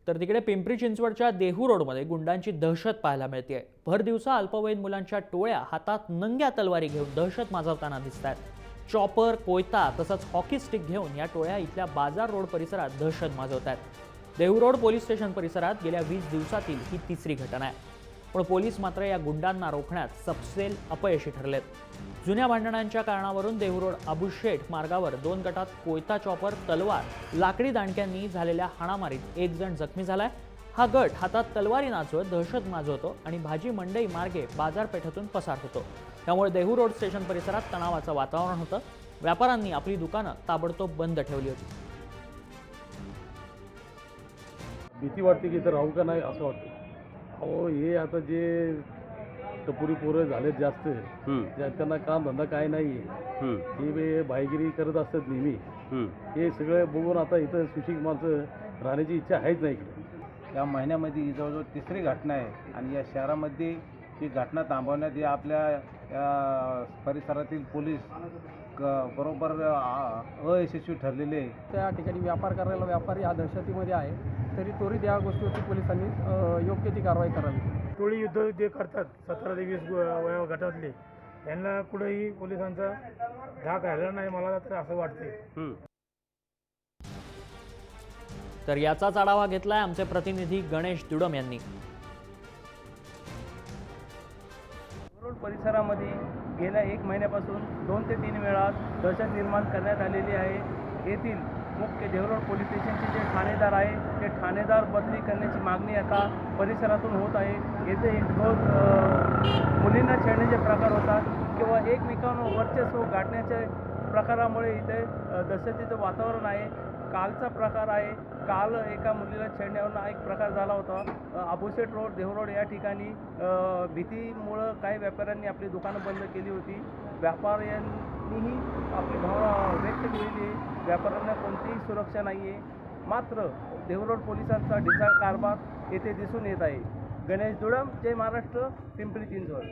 तर तिकडे पिंपरी चिंचवडच्या देहू रोडमध्ये गुंडांची दहशत पाहायला मिळते। भर दिवसा अल्पवयीन मुलांच्या टोळ्या हातात नंग्या तलवारी घेऊन दहशत माजवताना दिसतात। चॉपर, कोयता तसंच हॉकी स्टिक घेऊन या टोळ्या इथल्या बाजार रोड परिसरात दहशत माजवतात। देहू रोड पोलीस स्टेशन परिसरात गेल्या 20 दिवसातील ही तिसरी घटना आहे। पण पोलीस मात्र या गुंडांना रोखण्यात सपशेल अपयशी ठरलेत। जुन्या भांडणांच्या कारणावरून देहू रोड अबुशेठ मार्गावर 2 गटात कोयता, चॉपर, तलवार, लाकडी दांडक्यांनी झालेल्या हाणामारीत एक जण जखमी झालाय। हा गट हातात तलवारी नाचवत दहशत माजवतो आणि भाजी मंडई मार्गे बाजारपेठेतून पसार होतो। त्यामुळे देहू रोड स्टेशन परिसरात तणावाचं वातावरण होतं। व्यापाऱ्यांनी आपली दुकानं ताबडतोब बंद ठेवली होती। भीती वाटते की इथं राहू का नाही असं वाटतं। अहो हे आता जे टपुरी पोरं झालेत जास्त, त्यांना काम धंदा काय नाही, हे भाईगिरी करत असतात नेहमी। हे सगळं बघून आता इथं सुशिक माणसं राहण्याची इच्छा आहेच नाही इकडे। या महिन्यामध्ये ही जवळजवळ तिसरी घटना आहे आणि या शहरामध्ये ही घटना थांबवण्यात या आपल्या परिसरातील पोलीस बरोबर अयशस्वी ठरलेले आहे। त्या ठिकाणी व्यापार करायला व्यापारी या दहशतीमध्ये आहे, तरी त्वरित या गोष्टीवरती पोलिसांनी योग्य ती कारवाई करावी। टोळी युद्ध जे करतात 17 ते 20 वयोगटातले, यांना कुठेही पोलिसांचा धाक राहिला नाही मला तर असं वाटते। तर याचाच आढावा घेतलाय आमचे प्रतिनिधी गणेश दुडम यांनी। रोड परिसरामध्ये गेल्या 1 महिन्यापासून 2 ते 3 वेळा दहशत निर्माण करण्यात आलेली आहे। येथील मुख्य देहू रोड पोलीस स्टेशनचे जे ठाणेदार आहे ते ठाणेदार बदली करण्याची मागणी आता परिसरातून होत आहे। येथे रोज मुलींना छेडण्याचे प्रकार होतात किंवा एकमेकांवर वर्चस्व गाठण्याच्या प्रकारामुळे इथे दहशतीचं वातावरण आहे। कालचा प्रकार आहे, काल एका मुलीला छेडण्यावरून एक प्रकार झाला होता। अबुशेठ रोड, देहू रोड या ठिकाणी भीतीमुळं काही व्यापाऱ्यांनी आपली दुकानं बंद केली होती। व्यापाऱ्यांनीही आपली भावना व्यक्त केलेली आहे, व्यापाऱ्यांना कोणतीही सुरक्षा नाही आहे। मात्र देहू रोड पोलिसांचा ढिसाळ कारभार येथे दिसून येत आहे। गणेश दुडम, जय महाराष्ट्र, पिंपरी चिंचवड।